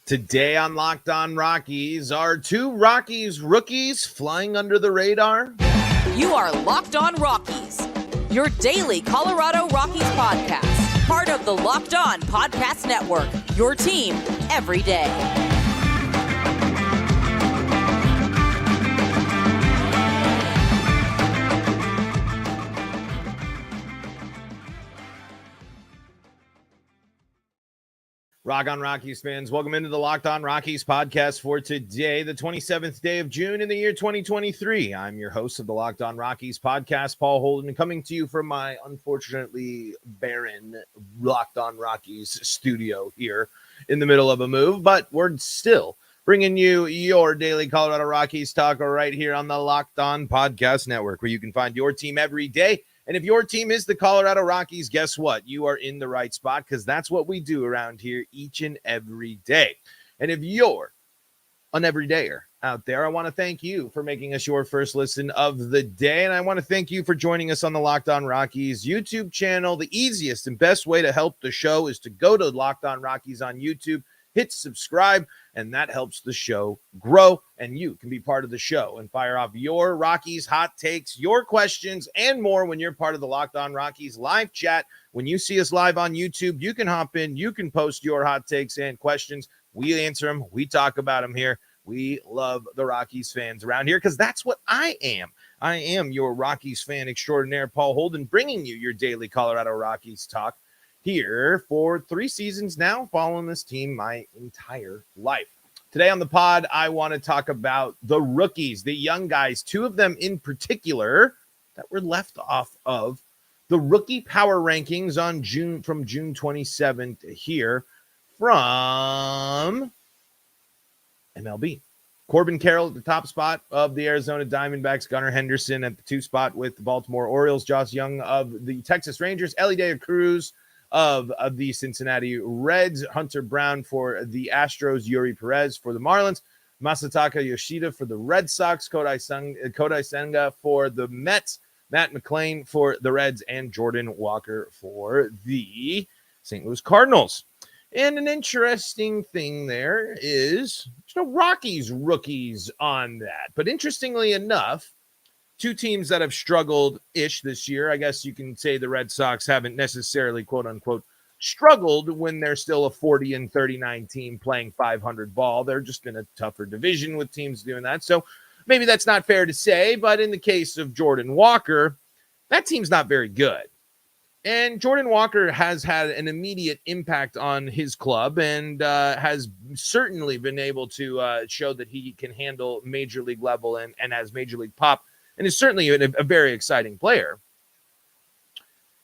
Today on Locked On Rockies, are two Rockies rookies flying under the radar? You are Locked On Rockies, your daily Colorado Rockies podcast, part of the Locked On Podcast Network, your team every day. Rock on Rockies fans, welcome into the Locked On Rockies podcast for today, the 27th day of June in the year 2023. I'm your host of the Locked On Rockies podcast, Paul Holden, coming to you from my unfortunately barren Locked On Rockies studio here in the middle of a move, but we're still bringing you your daily Colorado Rockies talk right here on the Locked On Podcast Network, where you can find your team every day. And if your team is the Colorado Rockies, guess what? You are in the right spot, because that's what we do around here each and every day. And if you're an everydayer out there, I want to thank you for making us your first listen of the day. And I want to thank you for joining us on the Locked On Rockies YouTube channel. The easiest and best way to help the show is to go to Locked On Rockies on YouTube, hit subscribe, and that helps the show grow, and you can be part of the show and fire off your Rockies hot takes, your questions, and more when you're part of the Locked On Rockies live chat. When you see us live on YouTube, you can hop in, you can post your hot takes and questions. We answer them, we talk about them here. We love the Rockies fans around here, because that's what I am. I am your Rockies fan extraordinaire, Paul Holden, bringing you your daily Colorado Rockies talk here for 3 seasons now, following this team my entire life. Today on the pod, I want to talk about the rookies, the young guys, 2 of them in particular that were left off of the rookie power rankings on June 27th here from MLB. Corbin Carroll at the top spot of the Arizona Diamondbacks, Gunnar Henderson at the 2 spot with the Baltimore Orioles, Josh Young of the Texas Rangers, Elly De La Cruz of the Cincinnati Reds, Hunter Brown for the Astros, Yuri Perez for the Marlins, Masataka Yoshida for the Red Sox, Kodai Senga for the Mets, Matt McClain for the Reds, and Jordan Walker for the St. Louis Cardinals. And an interesting thing there is there's no Rockies rookies on that. But interestingly enough, 2 teams that have struggled-ish this year. I guess you can say the Red Sox haven't necessarily, quote-unquote, struggled when they're still a 40-39 team playing 500 ball. They're just in a tougher division with teams doing that. So maybe that's not fair to say, but in the case of Jordan Walker, that team's not very good. And Jordan Walker has had an immediate impact on his club and has certainly been able to show that he can handle major league level and has major league pop, and is certainly a very exciting player.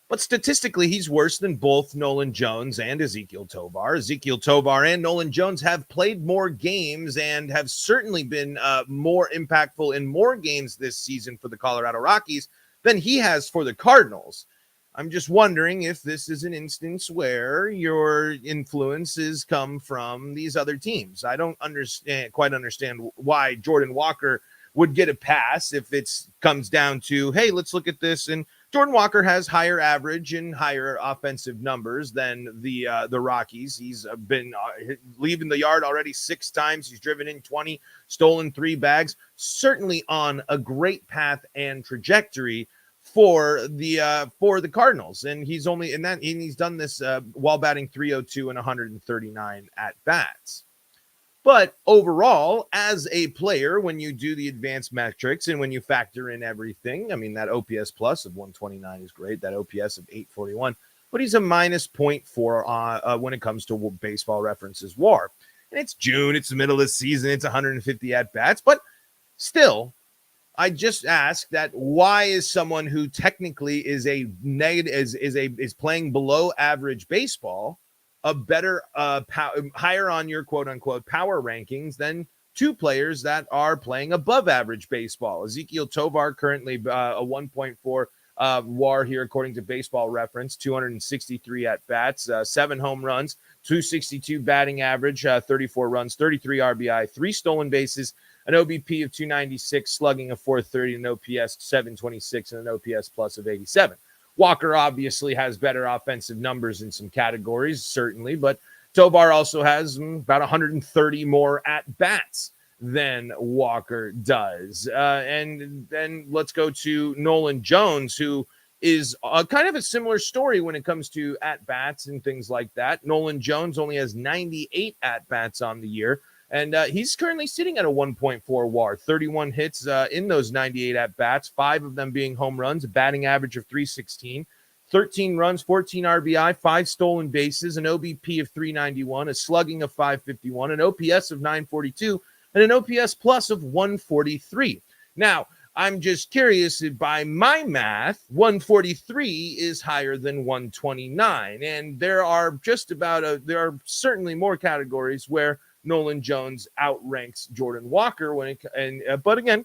But statistically, he's worse than both Nolan Jones and Ezequiel Tovar. Ezequiel Tovar and Nolan Jones have played more games and have certainly been more impactful in more games this season for the Colorado Rockies than he has for the Cardinals. I'm just wondering if this is an instance where your influences come from these other teams. I don't quite understand why Jordan Walker would get a pass if it comes down to, hey, let's look at this. And Jordan Walker has higher average and higher offensive numbers than the Rockies. He's been leaving the yard already 6 times. He's driven in 20, stolen 3 bags. Certainly on a great path and trajectory for the Cardinals. And he's only in that, and he's done this while batting .302 and 139 at bats. But overall, as a player, when you do the advanced metrics and when you factor in everything, I mean, that OPS plus of 129 is great, that OPS of 841, but he's a minus 0.4 when it comes to Baseball Reference's WAR. And it's June, it's the middle of the season, it's 150 at-bats, but still, I just ask that why is someone who technically is a negative, is playing below average baseball a better higher on your quote unquote power rankings than 2 players that are playing above average baseball? Ezequiel Tovar currently a 1.4 WAR here according to Baseball Reference, 263 at bats, 7 home runs, 262 batting average, 34 runs, 33 RBI, 3 stolen bases, an OBP of 296, slugging of 430, an OPS 726, and an OPS plus of 87. Walker obviously has better offensive numbers in some categories, certainly, but Tovar also has about 130 more at-bats than Walker does. And then let's go to Nolan Jones, who is kind of a similar story when it comes to at-bats and things like that. Nolan Jones only has 98 at-bats on the year, and he's currently sitting at a 1.4 WAR, 31 hits in those 98 at-bats, 5 of them being home runs, a batting average of 316, 13 runs, 14 RBI, 5 stolen bases, an OBP of 391, a slugging of 551, an OPS of 942, and an OPS plus of 143. Now, I'm just curious, by my math, 143 is higher than 129. And there are certainly more categories where Nolan Jones outranks Jordan Walker but again,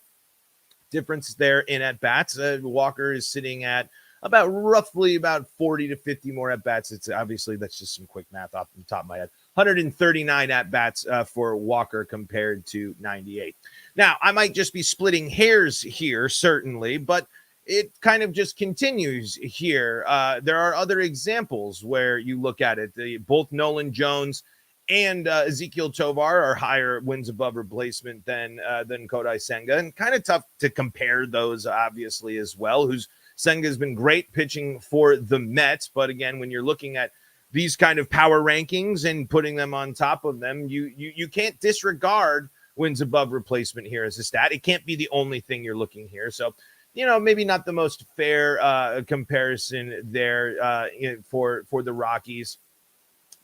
difference there in at-bats. Walker is sitting at roughly about 40 to 50 more at-bats. It's obviously, that's just some quick math off the top of my head. 139 at-bats for Walker compared to 98. Now, I might just be splitting hairs here, certainly, but it kind of just continues here. There are other examples where you look at it. Both Nolan Jones and Ezequiel Tovar are higher wins above replacement than Kodai Senga, and kind of tough to compare those, obviously, as well. Senga has been great pitching for the Mets, but again, when you're looking at these kind of power rankings and putting them on top of them, you can't disregard wins above replacement here as a stat. It can't be the only thing you're looking here. So, maybe not the most fair comparison there for the Rockies,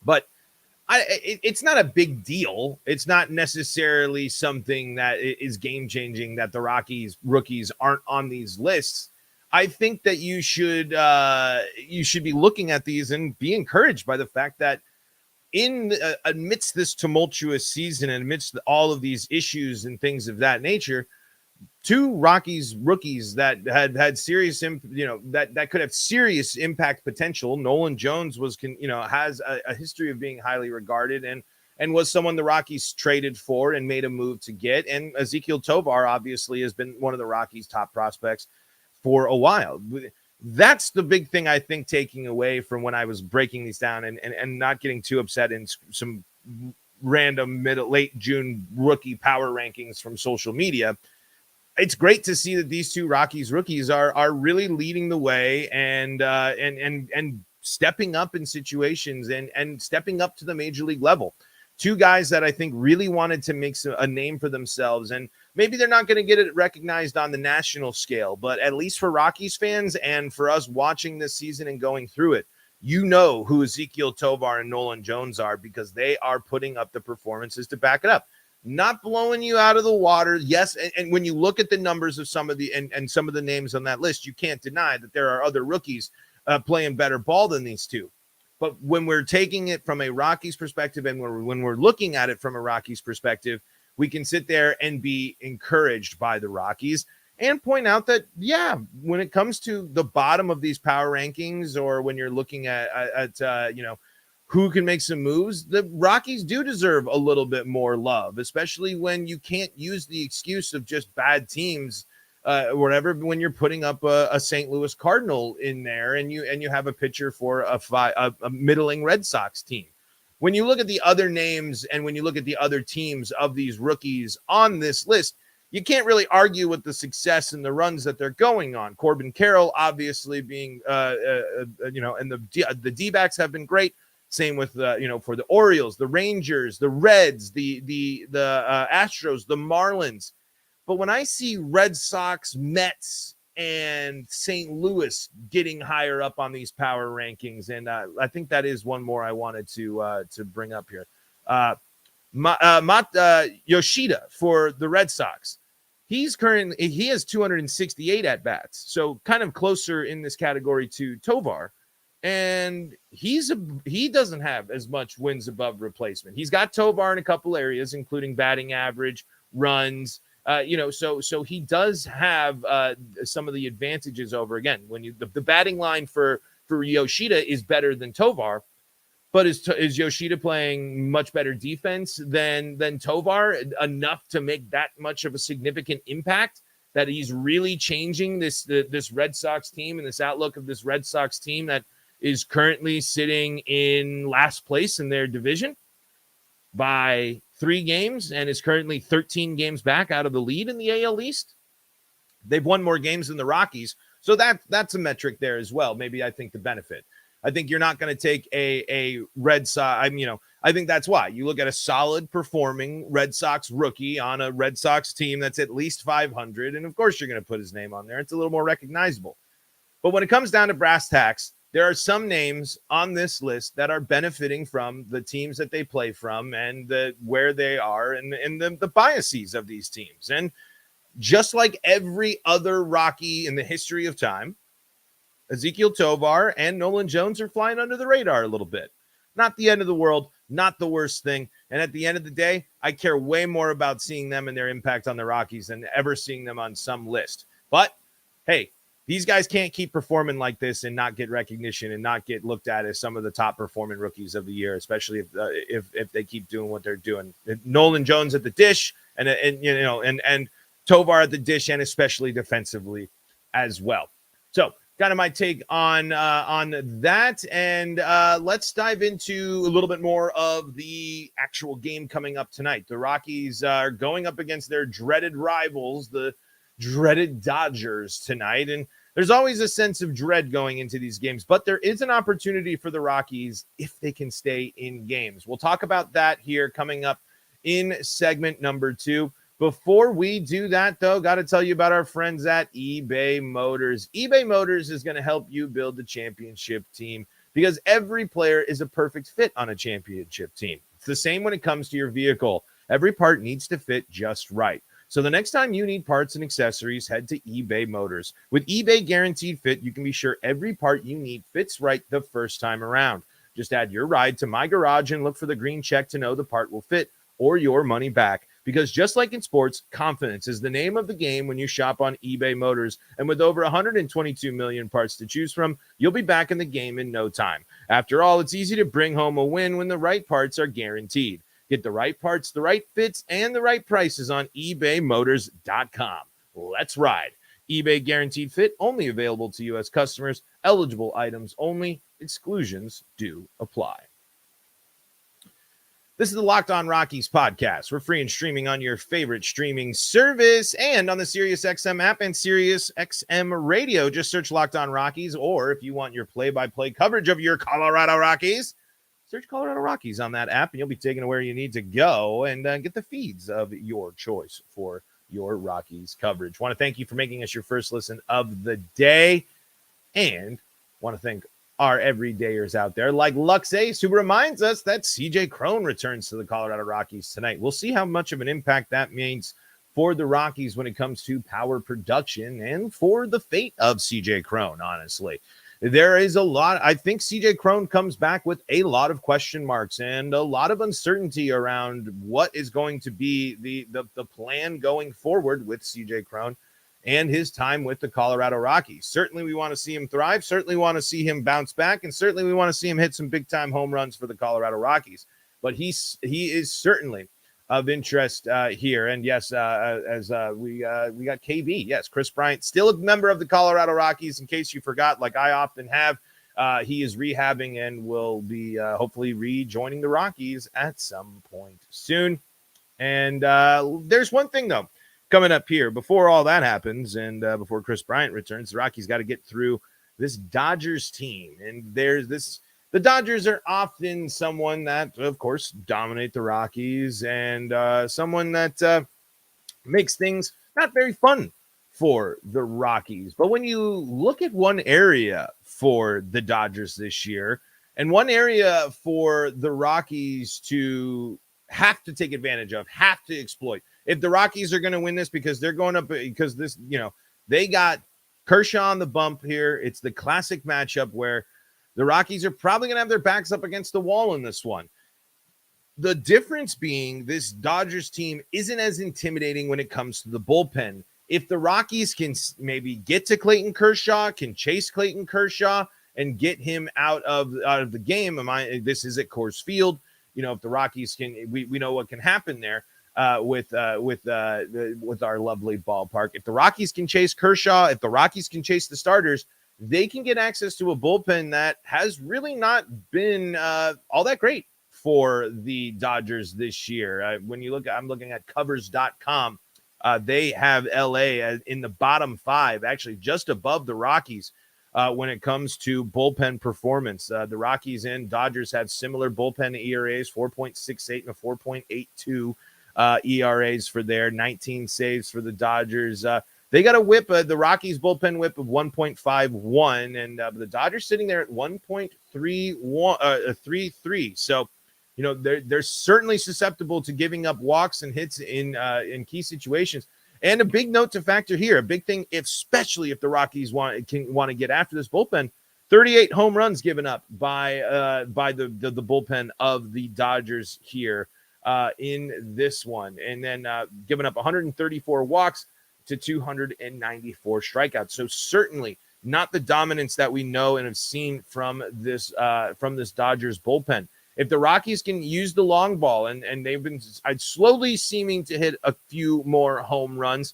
but it's not a big deal. It's not necessarily something that is game changing that the rookies aren't on these lists. I think that you should be looking at these and be encouraged by the fact that amidst this tumultuous season and amidst all of these issues and things of that nature, 2 Rockies rookies that had serious, that could have serious impact potential. Nolan Jones has a history of being highly regarded and was someone the Rockies traded for and made a move to get. And Ezequiel Tovar obviously has been one of the Rockies' top prospects for a while. That's the big thing, I think, taking away from when I was breaking these down and not getting too upset in some random late June rookie power rankings from social media. It's great to see that these 2 Rockies rookies are really leading the way and stepping up in situations and stepping up to the major league level. 2 guys that I think really wanted to make a name for themselves, and maybe they're not going to get it recognized on the national scale, but at least for Rockies fans and for us watching this season and going through it, who Ezequiel Tovar and Nolan Jones are, because they are putting up the performances to back it up. Not blowing you out of the water. Yes, and when you look at the numbers of some of the names on that list, you can't deny that there are other rookies playing better ball than these 2. But when we're taking it from a Rockies perspective and when we're looking at it from a Rockies perspective, we can sit there and be encouraged by the Rockies and point out that, when it comes to the bottom of these power rankings, or when you're looking at who can make some moves, the Rockies do deserve a little bit more love, especially when you can't use the excuse of just bad teams or whatever, when you're putting up a St. Louis Cardinal in there and you have a pitcher for a middling Red Sox team. When you look at the other names and when you look at the other teams of these rookies on this list, you can't really argue with the success and the runs that they're going on. Corbin Carroll obviously being, and the D-backs have been great. Same with, for the Orioles, the Rangers, the Reds, the Astros, the Marlins. But when I see Red Sox, Mets, and St. Louis getting higher up on these power rankings, and I think that is one more I wanted to bring up here. Yoshida for the Red Sox. He has 268 at-bats, so kind of closer in this category to Tovar. And he doesn't have as much wins above replacement. He's got Tovar in a couple areas, including batting average, runs, so he does have some of the advantages over, again, when the batting line for Yoshida is better than Tovar, but is Yoshida playing much better defense than Tovar, enough to make that much of a significant impact that he's really changing this Red Sox team and this outlook of this Red Sox team that is currently sitting in last place in their division by 3 games and is currently 13 games back out of the lead in the AL East. They've won more games than the Rockies, so that's a metric there as well. Maybe I think the benefit. I think you're not going to take a Red Sox. I think that's why you look at a solid performing Red Sox rookie on a Red Sox team that's at least 500, and of course you're going to put his name on there. It's a little more recognizable. But when it comes down to brass tacks, there are some names on this list that are benefiting from the teams that they play from and where they are and the biases of these teams. And just like every other Rocky in the history of time, Ezequiel Tovar and Nolan Jones are flying under the radar a little bit. Not the end of the world, not the worst thing. And at the end of the day, I care way more about seeing them and their impact on the Rockies than ever seeing them on some list. But, hey, these guys can't keep performing like this and not get recognition and not get looked at as some of the top performing rookies of the year, especially if they keep doing what they're doing. Nolan Jones at the dish and Tovar at the dish, and especially defensively as well. So, kind of my take on that, and let's dive into a little bit more of the actual game coming up tonight. The Rockies are going up against their dreaded rivals, the dreaded Dodgers, tonight, and there's always a sense of dread going into these games, but there is an opportunity for the Rockies if they can stay in games. We'll talk about that here coming up in segment number 2. Before we do that, though, got to tell you about our friends at eBay Motors. eBay Motors is going to help you build the championship team because every player is a perfect fit on a championship team. It's the same when it comes to your vehicle. Every part needs to fit just right. So the next time you need parts and accessories, head to eBay Motors. With eBay Guaranteed Fit, you can be sure every part you need fits right the first time around. Just add your ride to My Garage and look for the green check to know the part will fit or your money back. Because just like in sports, confidence is the name of the game when you shop on eBay Motors. And with over 122 million parts to choose from, you'll be back in the game in no time. After all, it's easy to bring home a win when the right parts are guaranteed. Get the right parts, the right fits, and the right prices on ebaymotors.com. Let's ride. eBay Guaranteed Fit, only available to U.S. customers. Eligible items only. Exclusions do apply. This is the Locked On Rockies podcast. We're free and streaming on your favorite streaming service and on the SiriusXM app and SiriusXM radio. Just search Locked On Rockies, or if you want your play-by-play coverage of your Colorado Rockies, search Colorado Rockies on that app, and you'll be taken to where you need to go and get the feeds of your choice for your Rockies coverage. Want to thank you for making us your first listen of the day, and want to thank our everydayers out there like Lux Ace, who reminds us that CJ Cron returns to the Colorado Rockies tonight. We'll see how much of an impact that means for the Rockies when it comes to power production and for the fate of CJ Cron, honestly. There is a lot. I think CJ Cron comes back with a lot of question marks and a lot of uncertainty around what is going to be the plan going forward with CJ Cron and his time with the Colorado Rockies. Certainly we want to see him thrive. Certainly want to see him bounce back. And certainly we want to see him hit some big-time home runs for the Colorado Rockies. But he is certainly of interest here. And yes, we got KB. Yes, Chris Bryant, still a member of the Colorado Rockies, in case you forgot, like I often have. He is rehabbing and will be hopefully rejoining the Rockies at some point soon. And there's one thing, though, coming up here before all that happens and before Chris Bryant returns. The Rockies got to get through this Dodgers team. And there's this. The Dodgers are often someone that, of course, dominate the Rockies and someone that makes things not very fun for the Rockies. But when you look at one area for the Dodgers this year and one area for the Rockies to have to take advantage of, have to exploit, if the Rockies are going to win this because they're going up because this, they got Kershaw on the bump here. It's the classic matchup where the Rockies are probably going to have their backs up against the wall in this one. The difference being this Dodgers team isn't as intimidating when it comes to the bullpen. If the Rockies can maybe get to Clayton Kershaw, can chase Clayton Kershaw and get him out of the game, this is at Coors Field. If the Rockies can, we know what can happen there with our lovely ballpark. If the Rockies can chase Kershaw, if the Rockies can chase the starters, they can get access to a bullpen that has really not been all that great for the Dodgers this year. When you look, I'm looking at covers.com. They have LA in the bottom 5, actually just above the Rockies when it comes to bullpen performance. The Rockies and Dodgers have similar bullpen ERAs, 4.68 and a 4.82 ERAs for their 19 saves for the Dodgers. They got a whip, the Rockies bullpen whip of 1.51, and the Dodgers sitting there at 1.33. So, you know, they're certainly susceptible to giving up walks and hits in key situations. And a big note to factor here, a big thing, especially if the Rockies want to get after this bullpen, 38 home runs given up by the bullpen of the Dodgers here in this one, and then giving up 134 walks to 294 strikeouts. So certainly not the dominance that we know and have seen from this Dodgers bullpen. If the Rockies can use the long ball, and they've been slowly seeming to hit a few more home runs,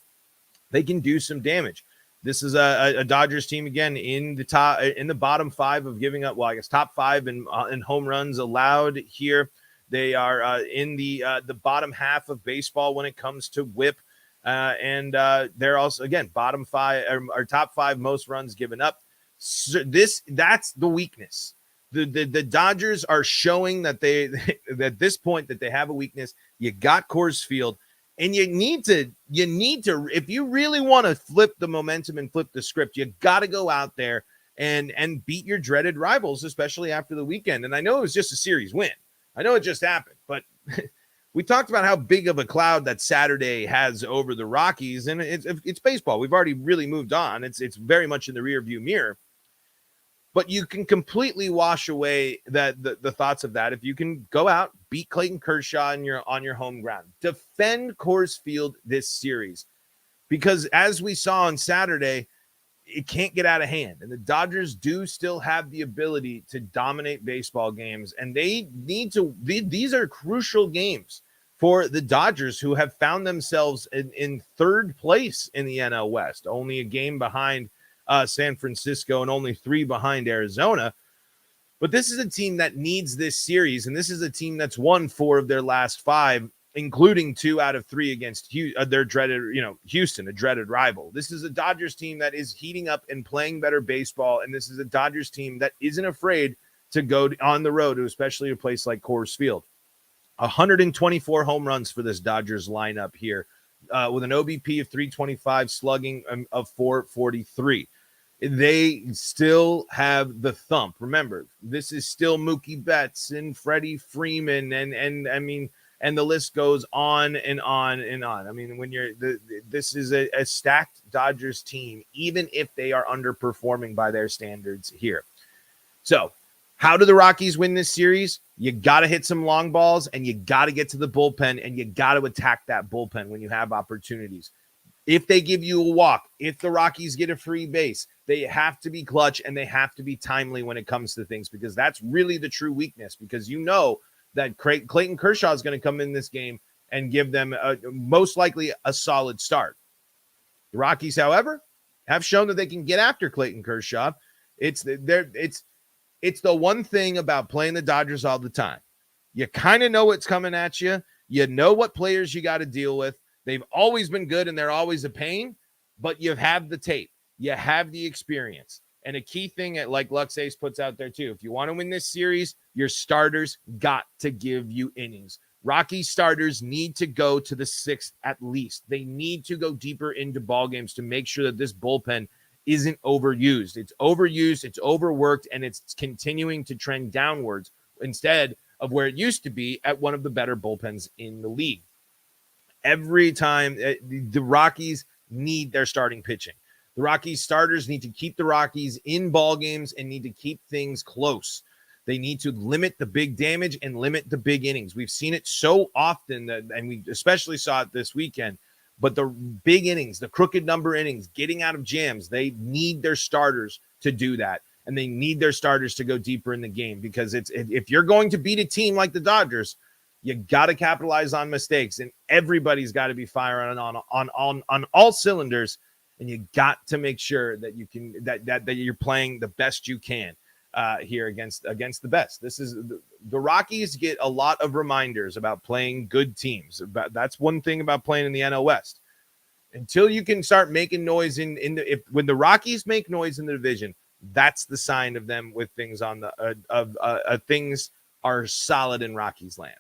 they can do some damage. This is a Dodgers team, again, in the bottom 5 of giving up, well, I guess top 5 in home runs allowed here. They are in the bottom half of baseball when it comes to whip. And they're also, again, bottom 5 or top 5 most runs given up. So that's the weakness. The Dodgers are showing that at this point that they have a weakness. You got Coors Field, and you need to if you really want to flip the momentum and flip the script, you got to go out there and beat your dreaded rivals, especially after the weekend. And I know it was just a series win. I know it just happened, but we talked about how big of a cloud that Saturday has over the Rockies, and it's baseball. We've already really moved on. It's very much in the rearview mirror. But you can completely wash away the thoughts of that if you can go out, beat Clayton Kershaw on your home ground. Defend Coors Field this series. Because as we saw on Saturday, it can't get out of hand. And the Dodgers do still have the ability to dominate baseball games. And they need to – these are crucial games for the Dodgers, who have found themselves in third place in the NL West, only a game behind San Francisco and only 3 behind Arizona. But this is a team that needs this series, and this is a team that's won 4 of their last 5, including 2 out of 3 against their dreaded, Houston, a dreaded rival. This is a Dodgers team that is heating up and playing better baseball, and this is a Dodgers team that isn't afraid to go on the road, especially a place like Coors Field. 124 home runs for this Dodgers lineup here, with an OBP of 325, slugging of 443. They still have the thump. Remember, this is still Mookie Betts and Freddie Freeman, and I mean, and the list goes on and on and on. I mean, when this is a stacked Dodgers team, even if they are underperforming by their standards here. So, how do the Rockies win this series? You got to hit some long balls, and you got to get to the bullpen, and you got to attack that bullpen when you have opportunities. If they give you a walk, if the Rockies get a free base, they have to be clutch and they have to be timely when it comes to things, because that's really the true weakness, because you know that Clayton Kershaw is going to come in this game and give them most likely a solid start. The Rockies, however, have shown that they can get after Clayton Kershaw. It's the one thing about playing the Dodgers all the time. You kind of know what's coming at you. You know what players you got to deal with. They've always been good and they're always a pain, but you have the tape. You have the experience. And a key thing, like Lux Ace puts out there too, if you want to win this series, your starters got to give you innings. Rocky starters need to go to the 6th at least. They need to go deeper into ball games to make sure that this bullpen isn't overused. It's overused, it's overworked, and it's continuing to trend downwards instead of where it used to be at one of the better bullpens in the league. Every time the Rockies need their starting pitching. The Rockies starters need to keep the Rockies in ball games and need to keep things close. They need to limit the big damage and limit the big innings. We've seen it so often, and we especially saw it this weekend. But the big innings, the crooked number innings, getting out of jams, they need their starters to do that. And they need their starters to go deeper in the game, because if you're going to beat a team like the Dodgers, you got to capitalize on mistakes, and everybody's got to be firing on all cylinders. and you got to make sure that you can that you're playing the best you can here against the best. This is the Rockies get a lot of reminders about playing good teams. That's one thing about playing in the NL West. Until you can start making noise when the Rockies make noise in the division, that's the sign of them with things on the things are solid in Rockies land.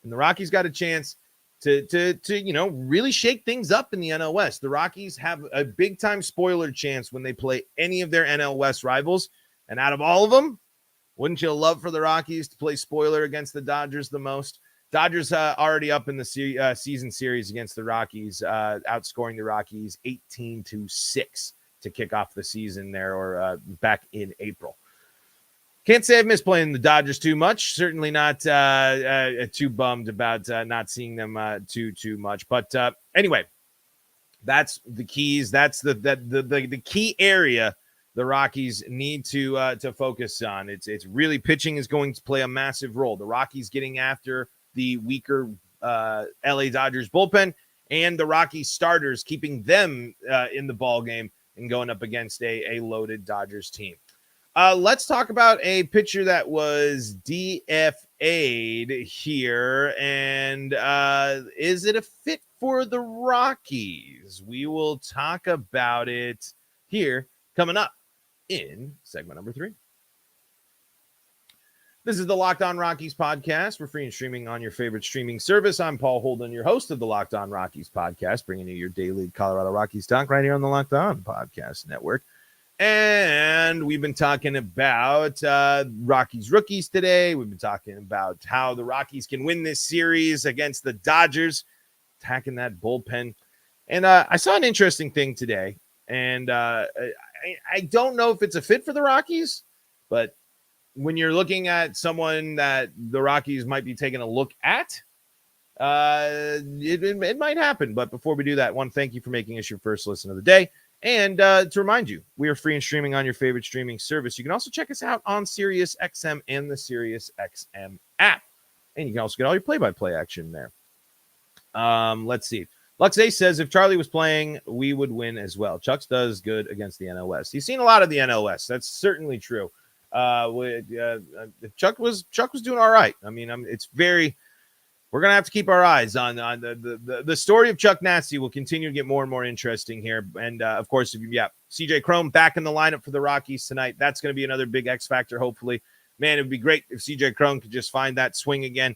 And the Rockies got a chance to really shake things up in the NL West. The Rockies have a big time spoiler chance when they play any of their NL West rivals. And out of all of them, wouldn't you love for the Rockies to play spoiler against the Dodgers the most? Dodgers already up in the season series against the Rockies, outscoring the Rockies 18-6 to kick off the season there, or back in April. Can't say I've missed playing the Dodgers too much. Certainly not too bummed about not seeing them too much. But anyway, that's the keys. That's the key area the Rockies need to focus on. It's really pitching is going to play a massive role. The Rockies getting after the weaker LA Dodgers bullpen, and the Rockies starters keeping them in the ball game and going up against a loaded Dodgers team. Let's talk about a pitcher that was DFA'd here, and is it a fit for the Rockies? We will talk about it here coming up in segment number 3. This is the Locked On Rockies podcast. We're free and streaming on your favorite streaming service. I'm Paul Holden, your host of the Locked On Rockies podcast, bringing you your daily Colorado Rockies talk right here on the Locked On Podcast Network. And we've been talking about Rockies rookies today. We've been talking about how the Rockies can win this series against the Dodgers, attacking that bullpen. And I saw an interesting thing today, and I don't know if it's a fit for the Rockies, but when you're looking at someone that the Rockies might be taking a look at, it might happen. But before we do that, I want to thank you for making us your first listen of the day. And to remind you, we are free and streaming on your favorite streaming service. You can also check us out on Sirius XM and the Sirius XM app. And you can also get all your play-by-play action there. Let's see. Lux Ace says, if Charlie was playing, we would win as well. Chucks does good against the NL West. He's seen a lot of the NL West. That's certainly true. Chuck was doing all right. I mean, we're going to have to keep our eyes on the story of Chuck Nasty will continue to get more and more interesting here. And of course, CJ Cron back in the lineup for the Rockies tonight. That's going to be another big X factor. Hopefully, man, it would be great if CJ Cron could just find that swing again.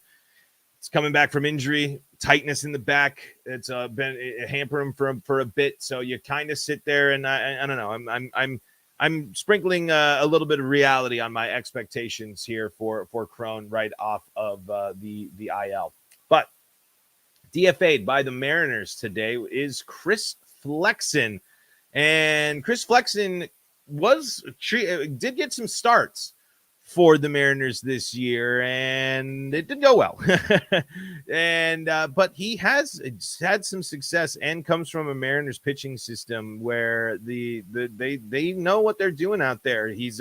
It's coming back from injury, tightness in the back. It's been hampering him for a bit. So you kind of sit there and I don't know. I'm sprinkling a little bit of reality on my expectations here for Cron right off of the IL. But DFA'd by the Mariners today is Chris Flexen. And Chris Flexen did get some starts for the Mariners this year, and it didn't go well. But he has had some success and comes from a Mariners pitching system where they know what they're doing out there. He's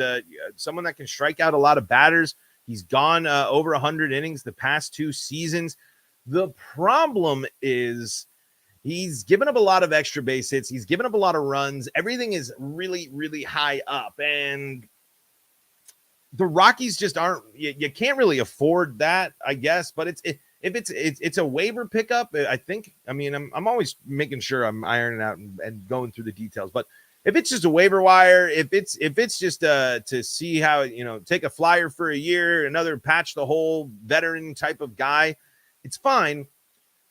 someone that can strike out a lot of batters. He's gone over 100 innings the past 2 seasons. The problem is he's given up a lot of extra base hits. He's given up a lot of runs. Everything is really, really high up, and the Rockies just aren't. You can't really afford that, I guess. But it's a waiver pickup, I think. I mean, I'm always making sure I'm ironing out and going through the details. But if it's just a waiver wire, if it's just to see how, take a flyer for a year, another patch the whole veteran type of guy, it's fine.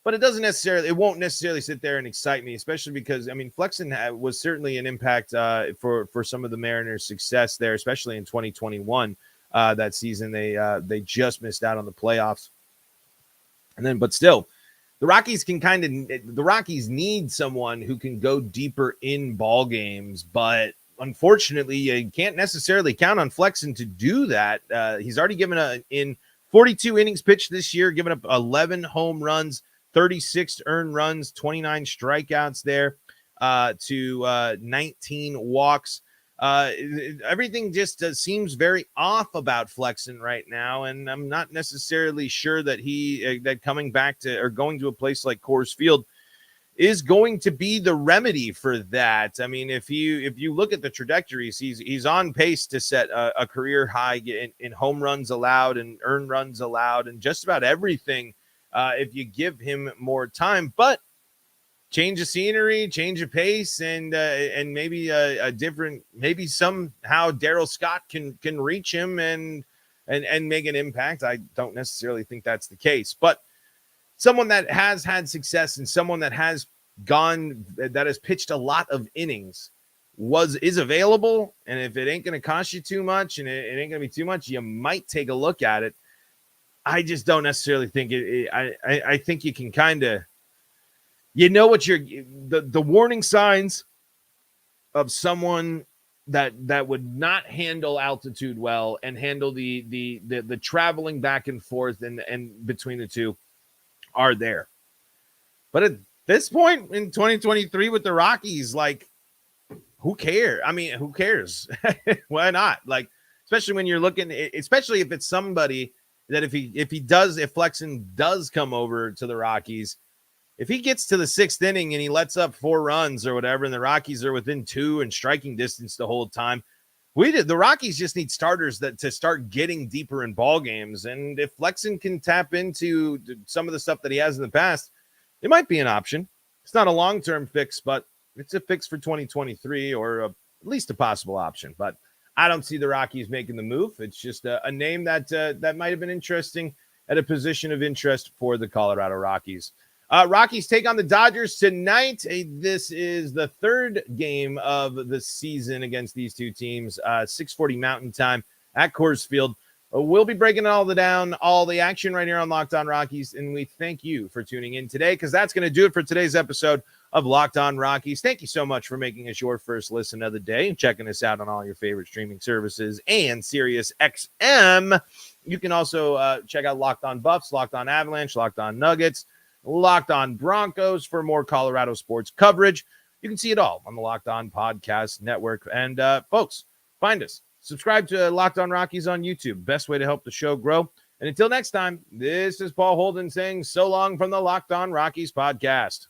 But it won't necessarily sit there and excite me, especially because, I mean, Flexen was certainly an impact for some of the Mariners' success there, especially in 2021. That season, they just missed out on the playoffs. But still, the Rockies need someone who can go deeper in ball games. But unfortunately, you can't necessarily count on Flexen to do that. He's already given in 42 innings pitched this year, given up 11 home runs, 36 earned runs, 29 strikeouts there to 19 walks. Everything just seems very off about Flexen right now, and I'm not necessarily sure that that coming back to or going to a place like Coors Field is going to be the remedy for that. I mean, if you look at the trajectories, he's on pace to set a career high in home runs allowed and earned runs allowed and just about everything if you give him more time. But change of scenery, change of pace, and maybe a different, maybe somehow Darryl Scott can reach him and make an impact. I don't necessarily think that's the case, but someone that has had success and someone that has pitched a lot of innings is available. And if it ain't going to cost you too much and it ain't going to be too much, you might take a look at it. I just don't necessarily think I think you can kind of, what the warning signs of someone that would not handle altitude well and handle the traveling back and forth and between the two are there. But at this point in 2023 with the Rockies, like, who cares? I mean, who cares? Why not? Like, especially when you're looking, especially if it's somebody that if Flexen does come over to the Rockies, if he gets to the 6th inning and he lets up 4 runs or whatever, and the Rockies are within 2 and striking distance the whole time, the Rockies just need starters to start getting deeper in ball games. And if Flexen can tap into some of the stuff that he has in the past, it might be an option. It's not a long-term fix, but it's a fix for 2023 or at least a possible option. But I don't see the Rockies making the move. It's just a name that might have been interesting at a position of interest for the Colorado Rockies. Rockies take on the Dodgers tonight. This is the 3rd game of the season against these two teams. 6:40 Mountain Time at Coors Field. We'll be breaking all the action right here on Locked On Rockies, and we thank you for tuning in today, because that's going to do it for today's episode of Locked On Rockies. Thank you so much for making us your first listen of the day and checking us out on all your favorite streaming services and Sirius XM. You can also check out Locked On Buffs, Locked On Avalanche, Locked On Nuggets, Locked On Broncos for more Colorado sports coverage. You can see it all on the Locked On Podcast Network. And folks, find us. Subscribe to Locked On Rockies on YouTube. Best way to help the show grow. And until next time, this is Paul Holden saying so long from the Locked On Rockies podcast.